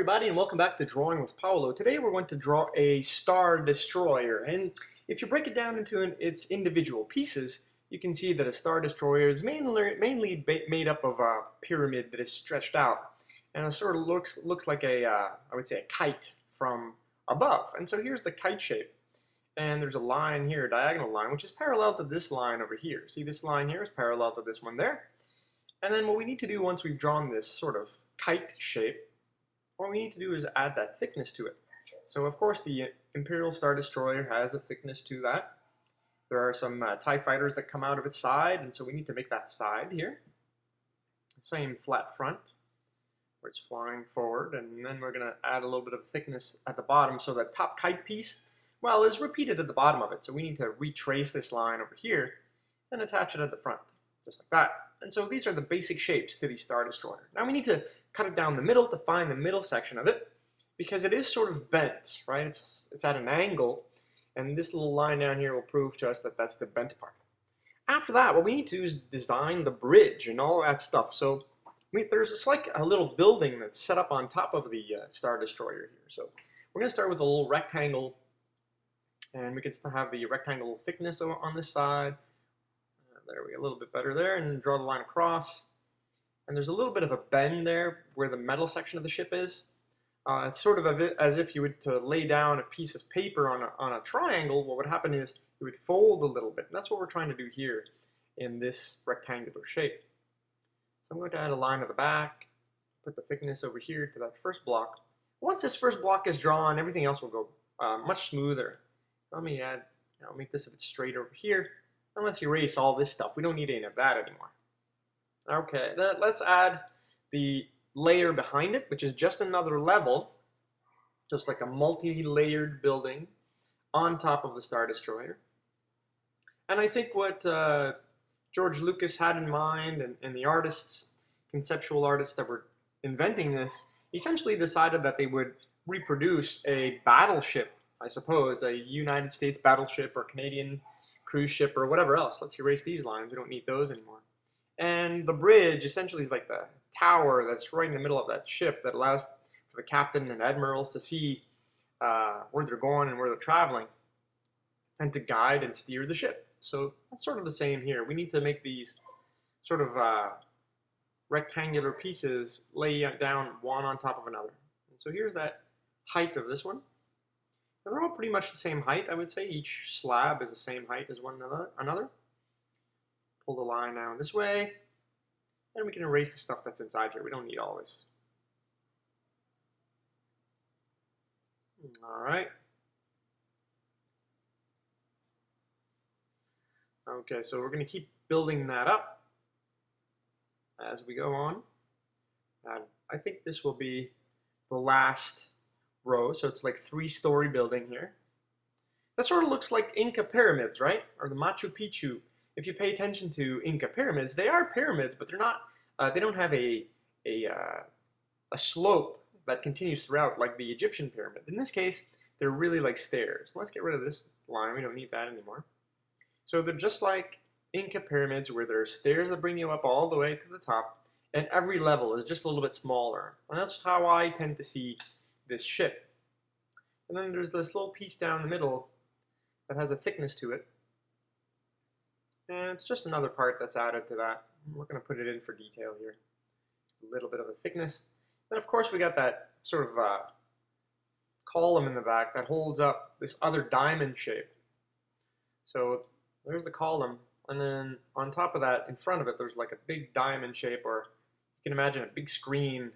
everybody, and welcome back to Drawing with Paolo. Today we're going to draw a Star Destroyer, and if you break it down into its individual pieces, you can see that a Star Destroyer is mainly made up of a pyramid that is stretched out, and it sort of looks like I would say a kite from above. And so here's the kite shape, and there's a line here, a diagonal line, which is parallel to this line over here. See, this line here is parallel to this one there. And then what we need to do once we've drawn this sort of kite shape, what we need to do is add that thickness to it. So of course the Imperial Star Destroyer has a thickness to that. There are some TIE fighters that come out of its side, and so we need to make that side here. Same flat front, where it's flying forward, and then we're going to add a little bit of thickness at the bottom, so that top kite piece, well, is repeated at the bottom of it. So we need to retrace this line over here and attach it at the front, just like that. And so these are the basic shapes to the Star Destroyer. Now we need to cut it down the middle to find the middle section of it, because it is sort of bent, right? It's at an angle, and this little line down here will prove to us that that's the bent part. After that, what we need to do is design the bridge and all that stuff. So there's like a little building that's set up on top of the Star Destroyer here. So we're going to start with a little rectangle, and we can still have the rectangle thickness on this side. There we go, a little bit better there, and draw the line across. And there's a little bit of a bend there where the metal section of the ship is. It's sort of as if you would to lay down a piece of paper on a triangle. What would happen is it would fold a little bit. And that's what we're trying to do here in this rectangular shape. So I'm going to add a line at the back, put the thickness over here to that first block. Once this first block is drawn, everything else will go much smoother. Let me add, I'll make this a bit straight over here. And let's erase all this stuff. We don't need any of that anymore. Okay, let's add the layer behind it, which is just another level, just like a multi-layered building on top of the Star Destroyer. And I think what George Lucas had in mind, and the artists, conceptual artists that were inventing this, essentially decided that they would reproduce a battleship, I suppose, a United States battleship or Canadian cruise ship or whatever else. Let's erase these lines. We don't need those anymore. And the bridge essentially is like the tower that's right in the middle of that ship that allows for the captain and admirals to see where they're going and where they're traveling, and to guide and steer the ship. So that's sort of the same here. We need to make these sort of rectangular pieces lay down one on top of another. And so here's that height of this one. And they're all pretty much the same height, I would say. Each slab is the same height as one another. Pull the line down this way, and we can erase the stuff that's inside here. We don't need all this. All right. Okay, so we're going to keep building that up as we go on. And I think this will be the last row, so it's like 3-story building here. That sort of looks like Inca pyramids, right? Or the Machu Picchu. If you pay attention to Inca pyramids, they are pyramids, but they're not. They don't have a slope that continues throughout like the Egyptian pyramid. In this case, they're really like stairs. Let's get rid of this line. We don't need that anymore. So they're just like Inca pyramids, where there are stairs that bring you up all the way to the top, and every level is just a little bit smaller. And that's how I tend to see this ship. And then there's this little piece down the middle that has a thickness to it. And it's just another part that's added to that. We're going to put it in for detail here. A little bit of a thickness. Then of course we got that sort of column in the back that holds up this other diamond shape. So there's the column, and then on top of that, in front of it, there's like a big diamond shape, or you can imagine a big screen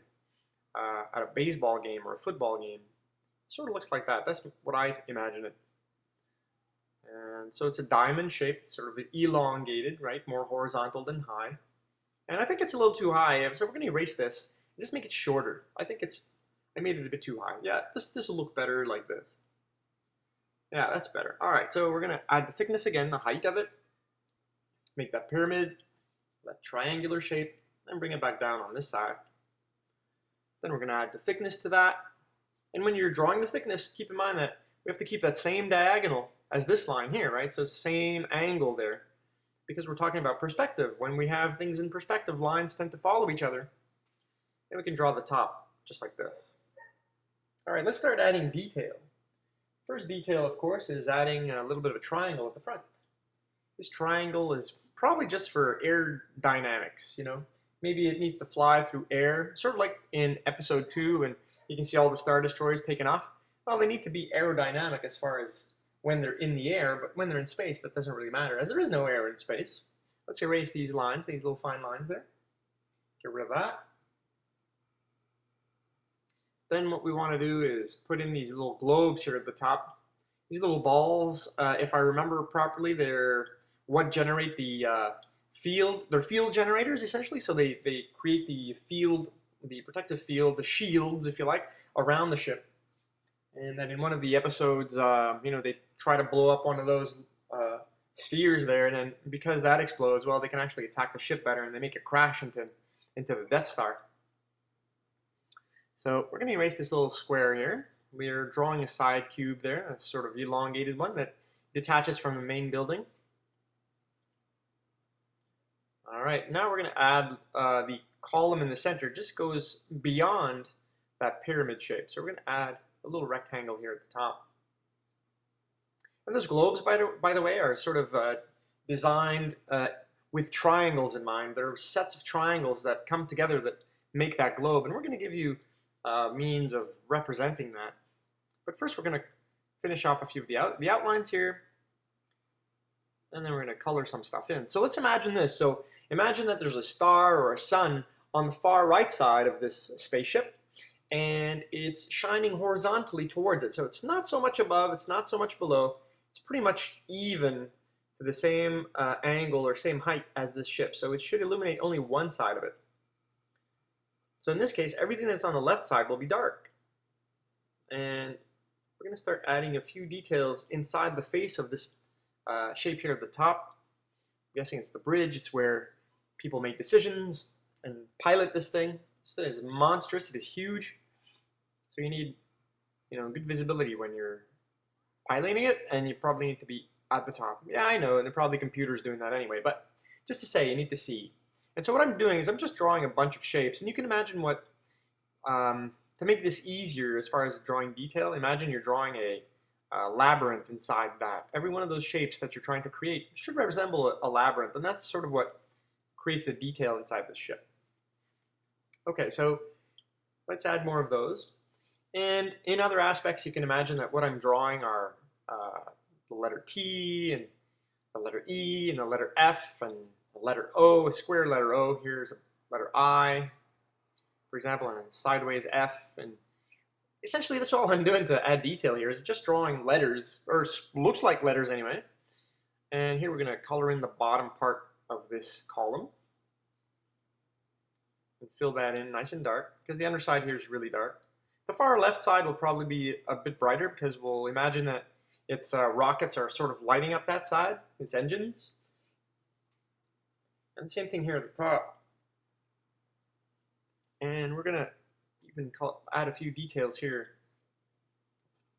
at a baseball game or a football game. It sort of looks like that. That's what I imagine it. And so it's a diamond shape, it's sort of elongated, right? More horizontal than high. And I think it's a little too high, so we're going to erase this and just make it shorter. I made it a bit too high. Yeah, this will look better like this. Yeah, that's better. All right, so we're going to add the thickness again, the height of it. Make that pyramid, that triangular shape, and bring it back down on this side. Then we're going to add the thickness to that. And when you're drawing the thickness, keep in mind that we have to keep that same diagonal as this line here, right? So same angle there, because we're talking about perspective. When we have things in perspective, lines tend to follow each other. And we can draw the top just like this. All right, let's start adding detail. First detail, of course, is adding a little bit of a triangle at the front. This triangle is probably just for aerodynamics, you know. Maybe it needs to fly through air, sort of like in episode 2, and you can see all the Star Destroyers taking off. Well, they need to be aerodynamic as far as when they're in the air, but when they're in space, that doesn't really matter, as there is no air in space. Let's erase these lines, these little fine lines there. Get rid of that. Then what we want to do is put in these little globes here at the top. These little balls, if I remember properly, they're what generate the field. They're field generators, essentially. So they create the field, the protective field, the shields, if you like, around the ship. And then in one of the episodes, they try to blow up one of those spheres there, and then because that explodes, well, they can actually attack the ship better, and they make it crash into the Death Star. So we're going to erase this little square here. We're drawing a side cube there, a sort of elongated one that detaches from the main building. All right, now we're going to add the column in the center. Just goes beyond that pyramid shape. So we're going to add a little rectangle here at the top. And those globes, by the way, are sort of designed with triangles in mind. There are sets of triangles that come together that make that globe, and we're going to give you means of representing that. But first we're going to finish off a few of the outlines here, and then we're going to color some stuff in. So let's imagine this. So imagine that there's a star or a sun on the far right side of this spaceship, and it's shining horizontally towards it. So it's not so much above, it's not so much below. It's pretty much even to the same angle or same height as this ship. So it should illuminate only one side of it. So in this case, everything that's on the left side will be dark. And we're going to start adding a few details inside the face of this shape here at the top. I'm guessing it's the bridge. It's where people make decisions and pilot this thing. This thing is monstrous. It is huge. So you need, good visibility when you're piloting it, and you probably need to be at the top. Yeah, I know, and there are probably computers doing that anyway, but just to say, you need to see. And so what I'm doing is I'm just drawing a bunch of shapes, and you can imagine what, to make this easier as far as drawing detail, imagine you're drawing a labyrinth inside that. Every one of those shapes that you're trying to create should resemble a labyrinth, and that's sort of what creates the detail inside the ship. Okay, so let's add more of those. And in other aspects, you can imagine that what I'm drawing are the letter T, and the letter E, and the letter F, and the letter O, a square letter O. Here's a letter I, for example, and a sideways F. And essentially, that's all I'm doing to add detail here, is just drawing letters, or looks like letters anyway. And here we're going to color in the bottom part of this column and fill that in nice and dark, because the underside here is really dark. The far left side will probably be a bit brighter, because we'll imagine that its rockets are sort of lighting up that side, its engines. And the same thing here at the top. And we're going to even add a few details here.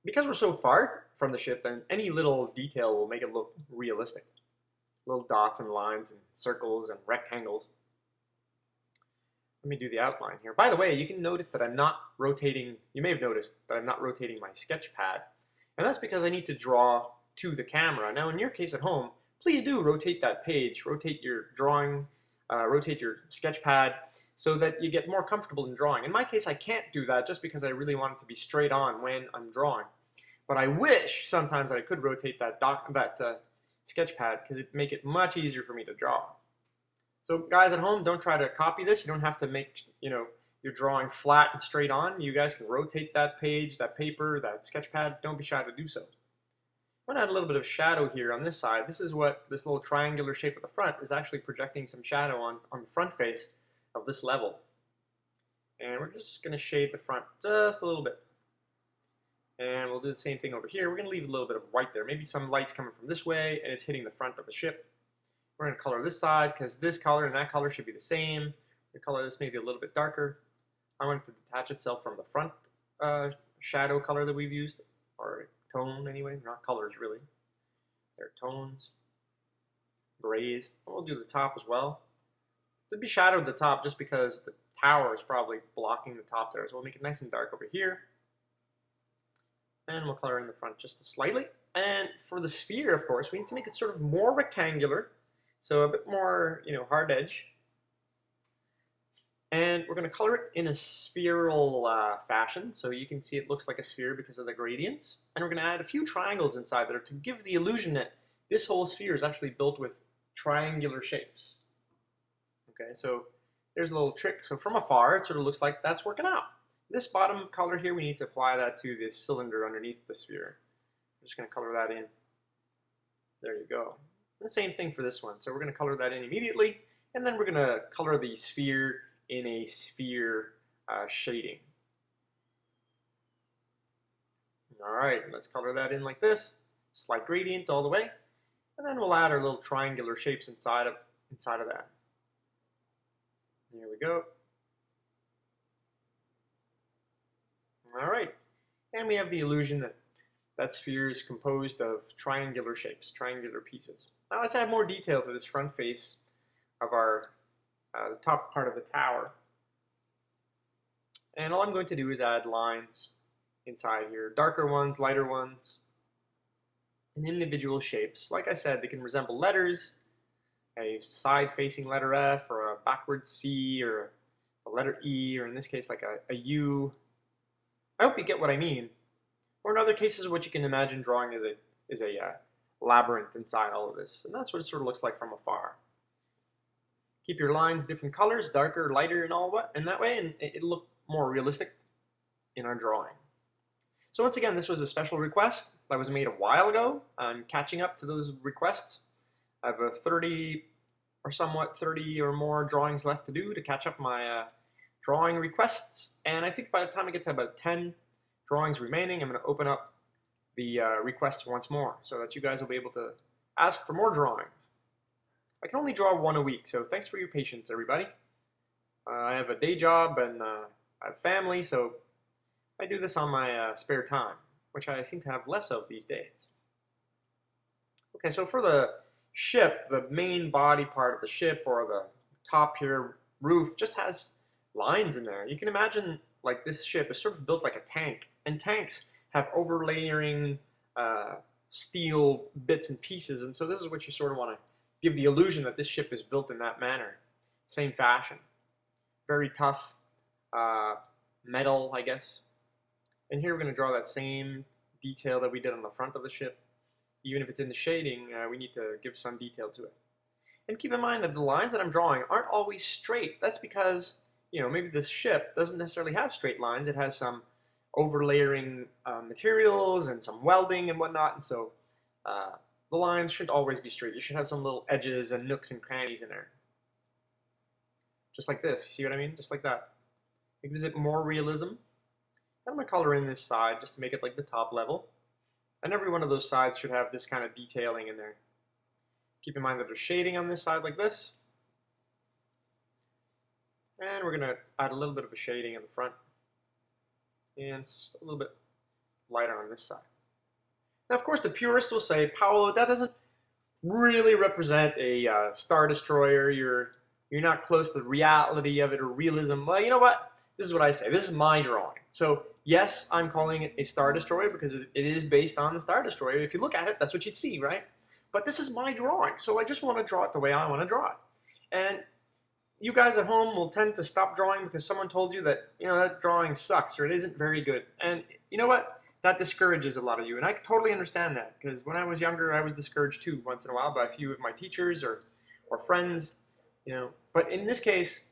Because we're so far from the ship, then any little detail will make it look realistic. Little dots and lines and circles and rectangles. Let me do the outline here. By the way, you can notice that I'm not rotating, you may have noticed that I'm not rotating my sketch pad. And that's because I need to draw to the camera. Now in your case at home, please do rotate that page, rotate your drawing, rotate your sketch pad, so that you get more comfortable in drawing. In my case, I can't do that just because I really want it to be straight on when I'm drawing. But I wish sometimes that I could rotate that sketch pad, because it'd make it much easier for me to draw. So guys at home, don't try to copy this. You don't have to make your drawing flat and straight on. You guys can rotate that page, that paper, that sketch pad. Don't be shy to do so. I'm going to add a little bit of shadow here on this side. This is what this little triangular shape at the front is actually projecting some shadow on the front face of this level. And we're just going to shade the front just a little bit. And we'll do the same thing over here. We're going to leave a little bit of white there. Maybe some light's coming from this way, and it's hitting the front of the ship. We're going to color this side, because this color and that color should be the same. We color this maybe a little bit darker. I want it to detach itself from the front shadow color that we've used, or tone anyway. They're not colors really. They're tones, grays. And we'll do the top as well. There'd be shadow at the top just because the tower is probably blocking the top there. So we'll make it nice and dark over here. And we'll color in the front just slightly. And for the sphere, of course, we need to make it sort of more rectangular, so a bit more, hard edge. And we're going to color it in a spheral fashion, so you can see it looks like a sphere because of the gradients. And we're going to add a few triangles inside there to give the illusion that this whole sphere is actually built with triangular shapes. Okay, so there's a little trick. So from afar, it sort of looks like that's working out. This bottom color here, we need to apply that to this cylinder underneath the sphere. I'm just going to color that in. There you go. And the same thing for this one. So we're going to color that in immediately, and then we're going to color the sphere in a sphere shading. All right, let's color that in like this. Slight gradient all the way, and then we'll add our little triangular shapes inside of that. There we go. All right, and we have the illusion that that sphere is composed of triangular shapes, triangular pieces. Now let's add more detail to this front face of our the top part of the tower. And all I'm going to do is add lines inside here, darker ones, lighter ones, and individual shapes. Like I said, they can resemble letters, a side-facing letter F, or a backwards C, or a letter E, or in this case like a U. I hope you get what I mean. Or in other cases, what you can imagine drawing is a labyrinth inside all of this. And that's what it sort of looks like from afar. Keep your lines different colors, darker, lighter, and that way, and it'll look more realistic in our drawing. So once again, this was a special request that was made a while ago. I'm catching up to those requests. I have 30 or more drawings left to do to catch up my drawing requests. And I think by the time I get to about 10 drawings remaining, I'm going to open up the requests once more so that you guys will be able to ask for more drawings. I can only draw one a week, so thanks for your patience, everybody. I have a day job and I have family, so I do this on my spare time, which I seem to have less of these days. Okay, so for the ship, the main body part of the ship, or the top here, roof, just has lines in there. You can imagine like this ship is sort of built like a tank, and tanks have overlayering steel bits and pieces, and so this is what you sort of want to give the illusion that this ship is built in that manner, same fashion. Very tough metal, I guess. And here we're going to draw that same detail that we did on the front of the ship. Even if it's in the shading, we need to give some detail to it. And keep in mind that the lines that I'm drawing aren't always straight. That's because, maybe this ship doesn't necessarily have straight lines. It has some overlayering materials and some welding and whatnot, and so the lines shouldn't always be straight. You should have some little edges and nooks and crannies in there. Just like this, you see what I mean? Just like that. It gives it more realism. I'm going to color in this side just to make it like the top level. And every one of those sides should have this kind of detailing in there. Keep in mind that there's shading on this side like this. And we're going to add a little bit of a shading in the front. And a little bit lighter on this side. Now, of course, the purists will say, Paolo, that doesn't really represent a Star Destroyer. You're not close to the reality of it or realism. Well, you know what? This is what I say. This is my drawing. So, yes, I'm calling it a Star Destroyer because it is based on the Star Destroyer. If you look at it, that's what you'd see, right? But this is my drawing, so I just want to draw it the way I want to draw it. And you guys at home will tend to stop drawing because someone told you that, that drawing sucks or it isn't very good. And you know what? That discourages a lot of you. And I totally understand that because when I was younger, I was discouraged too once in a while by a few of my teachers or friends, But in this case,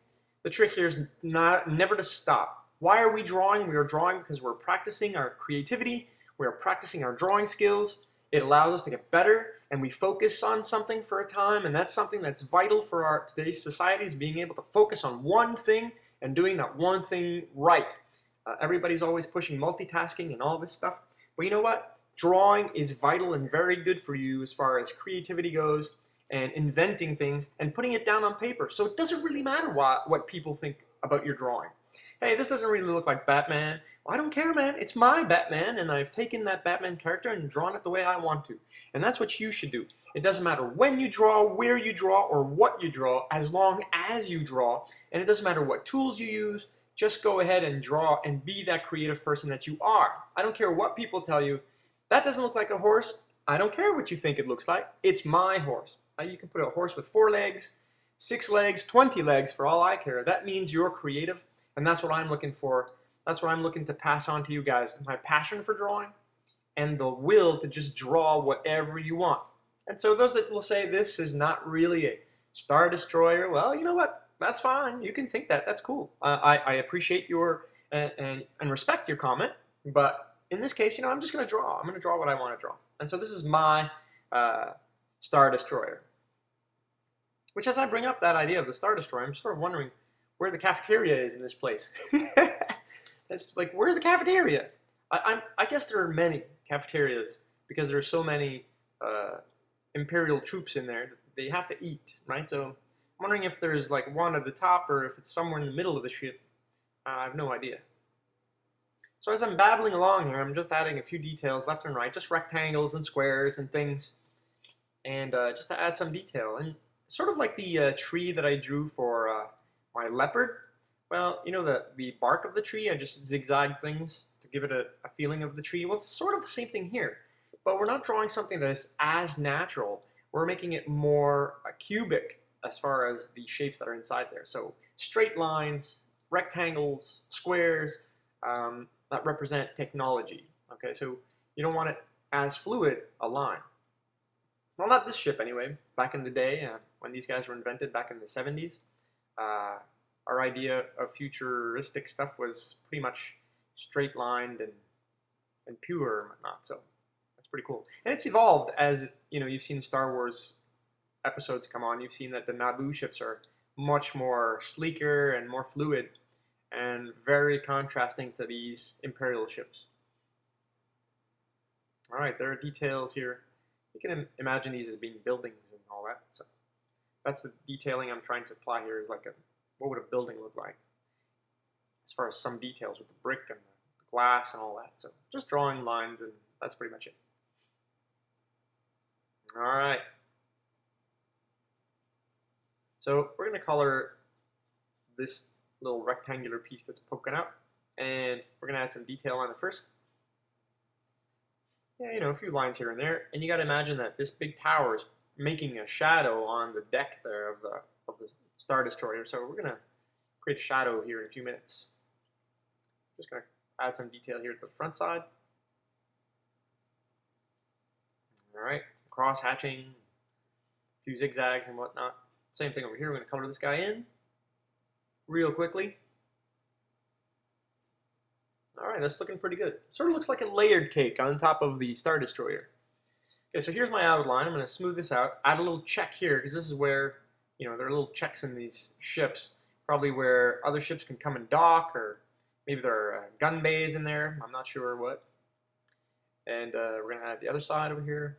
the trick here is never to stop. Why are we drawing? We are drawing because we're practicing our creativity. We are practicing our drawing skills. It allows us to get better, and we focus on something for a time, and that's something that's vital for today's society, is being able to focus on one thing and doing that one thing right. Everybody's always pushing multitasking and all this stuff, but you know what? Drawing is vital and very good for you as far as creativity goes, and inventing things and putting it down on paper. So it doesn't really matter what people think about your drawing. Hey, this doesn't really look like Batman. Well, I don't care, man. It's my Batman, and I've taken that Batman character and drawn it the way I want to. And that's what you should do. It doesn't matter when you draw, where you draw, or what you draw, as long as you draw. And it doesn't matter what tools you use. just go ahead and draw and be that creative person that you are. I don't care what people tell you. That doesn't look like a horse. I don't care what you think it looks like. It's my horse. You can put a horse with 4 legs, 6 legs, 20 legs for all I care. That means you're creative, and that's what I'm looking for. That's what I'm looking to pass on to you guys. My passion for drawing and the will to just draw whatever you want. And so those that will say this is not really a Star Destroyer, well, you know what? That's fine. You can think that. That's cool. I appreciate your and respect your comment, but in this case, I'm just going to draw. I'm going to draw what I want to draw. And so this is my Star Destroyer. Which, as I bring up that idea of the Star Destroyer, I'm sort of wondering where the cafeteria is in this place. It's like, where's the cafeteria? I guess there are many cafeterias because there are so many Imperial troops in there that they have to eat, right? So I'm wondering if there's like one at the top or if it's somewhere in the middle of the ship. I have no idea. So as I'm babbling along here, I'm just adding a few details left and right, just rectangles and squares and things, and just to add some detail. And sort of like the tree that I drew for my leopard. Well, the bark of the tree, I just zigzag things to give it a feeling of the tree. Well, it's sort of the same thing here. But we're not drawing something that is as natural. We're making it more cubic as far as the shapes that are inside there. So straight lines, rectangles, squares, that represent technology. Okay, so you don't want it as fluid a line. Well, not this ship anyway. Back in the day, when these guys were invented back in the 70s, our idea of futuristic stuff was pretty much straight lined and pure and whatnot. So that's pretty cool. And it's evolved as, you've seen Star Wars episodes come on. You've seen that the Naboo ships are much more sleeker and more fluid and very contrasting to these Imperial ships. All right, there are details here. You can imagine these as being buildings and all that. So that's the detailing I'm trying to apply here, is like what would a building look like as far as some details with the brick and the glass and all that. So just drawing lines, and that's pretty much it. All right. So we're going to color this little rectangular piece that's poking out, and we're going to add some detail on it first. Yeah, a few lines here and there, and you got to imagine that this big tower is making a shadow on the deck there of the Star Destroyer. So we're gonna create a shadow here in a few minutes. Just gonna add some detail here to the front side. All right, cross hatching, a few zigzags and whatnot. Same thing over here. We're gonna color this guy in real quickly. All right, that's looking pretty good. Sort of looks like a layered cake on top of the Star Destroyer. Okay, so here's my outline. I'm going to smooth this out. Add a little check here, because this is where, there are little checks in these ships, probably where other ships can come and dock, or maybe there are gun bays in there. I'm not sure what. And we're going to add the other side over here.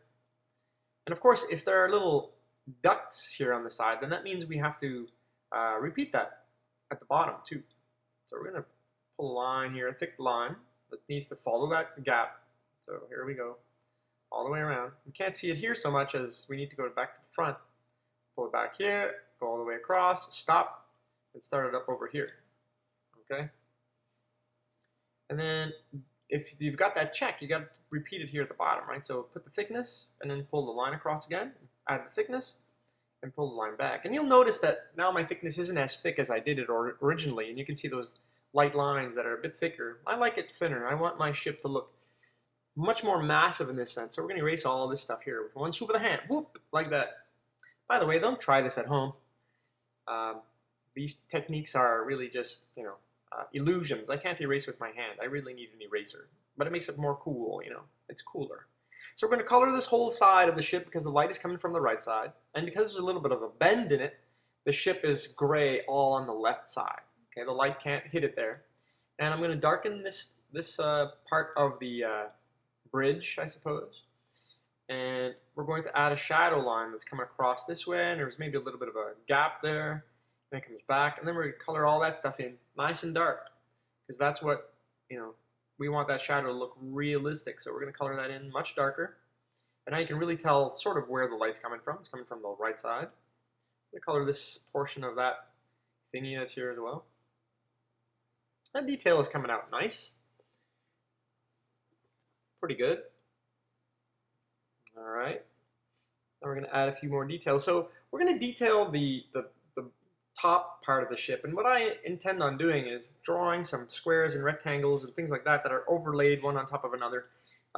And of course, if there are little ducts here on the side, then that means we have to repeat that at the bottom too. So we're going to pull a line here, a thick line that needs to follow that gap. So here we go, all the way around. We can't see it here so much as we need to go back to the front. Pull it back here, go all the way across, stop, and start it up over here. Okay? And then if you've got that check, you got to repeat it here at the bottom, right? So put the thickness and then pull the line across again, add the thickness, and pull the line back. And you'll notice that now my thickness isn't as thick as I did it originally, and you can see those light lines that are a bit thicker. I like it thinner. I want my ship to look much more massive in this sense. So we're going to erase all this stuff here with one swoop of the hand. Whoop, like that. By the way, don't try this at home. These techniques are really just, illusions. I can't erase with my hand. I really need an eraser. But it makes it more cool, It's cooler. So we're going to color this whole side of the ship because the light is coming from the right side. And because there's a little bit of a bend in it, the ship is gray all on the left side. Okay, the light can't hit it there. And I'm going to darken this part of the bridge, I suppose. And we're going to add a shadow line that's coming across this way, and there's maybe a little bit of a gap there. And it comes back, and then we're going to color all that stuff in nice and dark, because that's what, we want that shadow to look realistic. So we're going to color that in much darker. And now you can really tell sort of where the light's coming from. It's coming from the right side. I'm going to color this portion of that thingy that's here as well. That detail is coming out nice. Pretty good. All right. Now we're going to add a few more details. So we're going to detail the top part of the ship. And what I intend on doing is drawing some squares and rectangles and things like that that are overlaid one on top of another,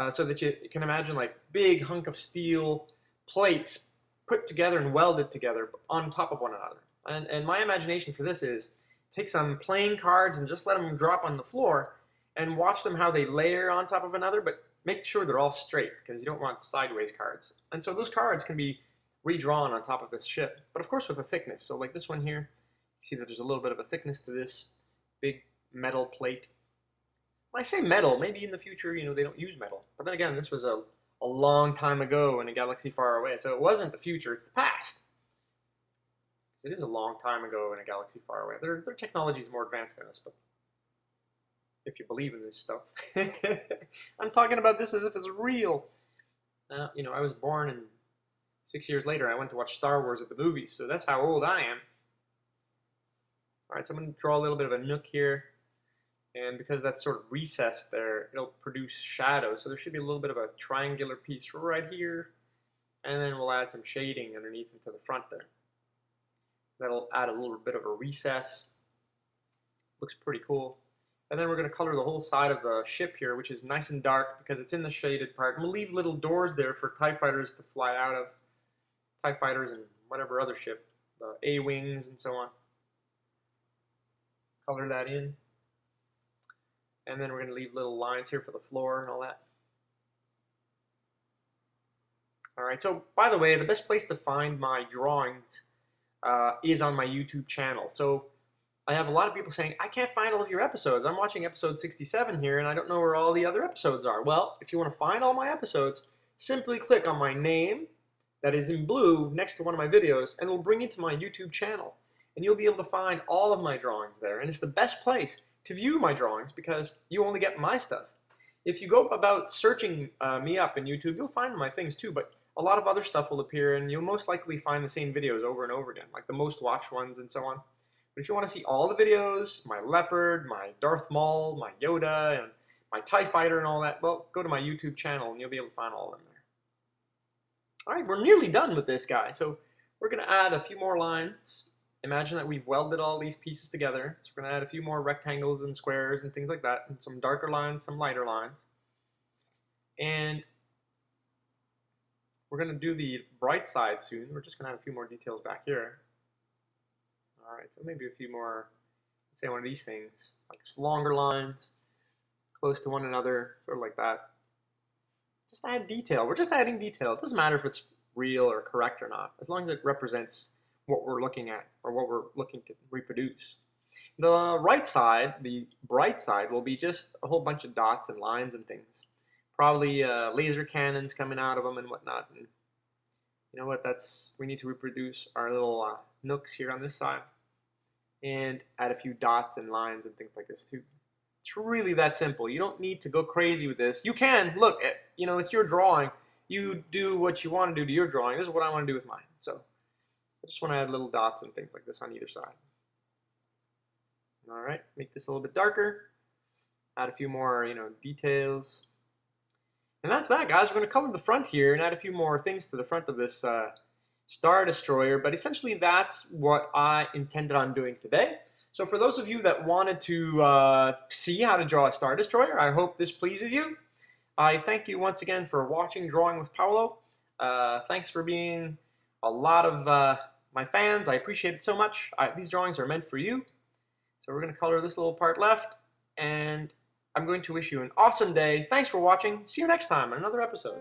so that you can imagine like big hunk of steel plates put together and welded together on top of one another. And my imagination for this is take some playing cards and just let them drop on the floor and watch them how they layer on top of another, but make sure they're all straight because you don't want sideways cards. And so those cards can be redrawn on top of this ship, but of course with a thickness. So like this one here, you see that there's a little bit of a thickness to this big metal plate. When I say metal, maybe in the future, you know, they don't use metal. But then again, this was a long time ago in a galaxy far away. So it wasn't the future, it's the past. It is a long time ago in a galaxy far away. Their technology is more advanced than us, but if you believe in this stuff. I'm talking about this as if it's real. You know, I was born and 6 years later I went to watch Star Wars at the movies, so that's how old I am. Alright, so I'm going to draw a little bit of a nook here. And because that's sort of recessed there, it'll produce shadow. So there should be a little bit of a triangular piece right here. And then we'll add some shading underneath into the front there. That'll add a little bit of a recess. Looks pretty cool. And then we're going to color the whole side of the ship here, which is nice and dark because it's in the shaded part. And we'll leave little doors there for TIE fighters to fly out of. TIE fighters and whatever other ship. The A-Wings and so on. Color that in. And then we're going to leave little lines here for the floor and all that. Alright, so by the way, the best place to find my drawings is on my YouTube channel. So I have a lot of people saying, I can't find all of your episodes. I'm watching episode 67 here and I don't know where all the other episodes are. Well, if you want to find all my episodes, simply click on my name that is in blue next to one of my videos and it will bring you to my YouTube channel. And you'll be able to find all of my drawings there. And it's the best place to view my drawings because you only get my stuff. If you go about searching me up in YouTube, you'll find my things too, but a lot of other stuff will appear and you'll most likely find the same videos over and over again, like the most watched ones and so on. But if you want to see all the videos, my Leopard, my Darth Maul, my Yoda, and my TIE Fighter and all that, well, go to my YouTube channel and you'll be able to find all of them there. Alright, we're nearly done with this guy, so we're going to add a few more lines. Imagine that we've welded all these pieces together. So we're going to add a few more rectangles and squares and things like that, and some darker lines, some lighter lines. And we're going to do the bright side soon. We're just going to add a few more details back here. Alright, so maybe a few more, let's say one of these things, like just longer lines, close to one another, sort of like that. Just add detail. We're just adding detail. It doesn't matter if it's real or correct or not, as long as it represents what we're looking at or what we're looking to reproduce. The right side, the bright side, will be just a whole bunch of dots and lines and things. Probably laser cannons coming out of them and whatnot. And you know what? We need to reproduce our little nooks here on this side and add a few dots and lines and things like this too. It's really that simple. You don't need to go crazy with this. You can look at, you know, it's your drawing. You do what you want to do to your drawing. This is what I want to do with mine. So I just want to add little dots and things like this on either side. Alright, make this a little bit darker. Add a few more, you know, details. And that's that, guys. We're going to color the front here and add a few more things to the front of this Star Destroyer. But essentially, that's what I intended on doing today. So for those of you that wanted to see how to draw a Star Destroyer, I hope this pleases you. I thank you once again for watching Drawing with Paolo. Thanks for being a lot of my fans. I appreciate it so much. These drawings are meant for you. So we're going to color this little part left, and I'm going to wish you an awesome day. Thanks for watching. See you next time on another episode.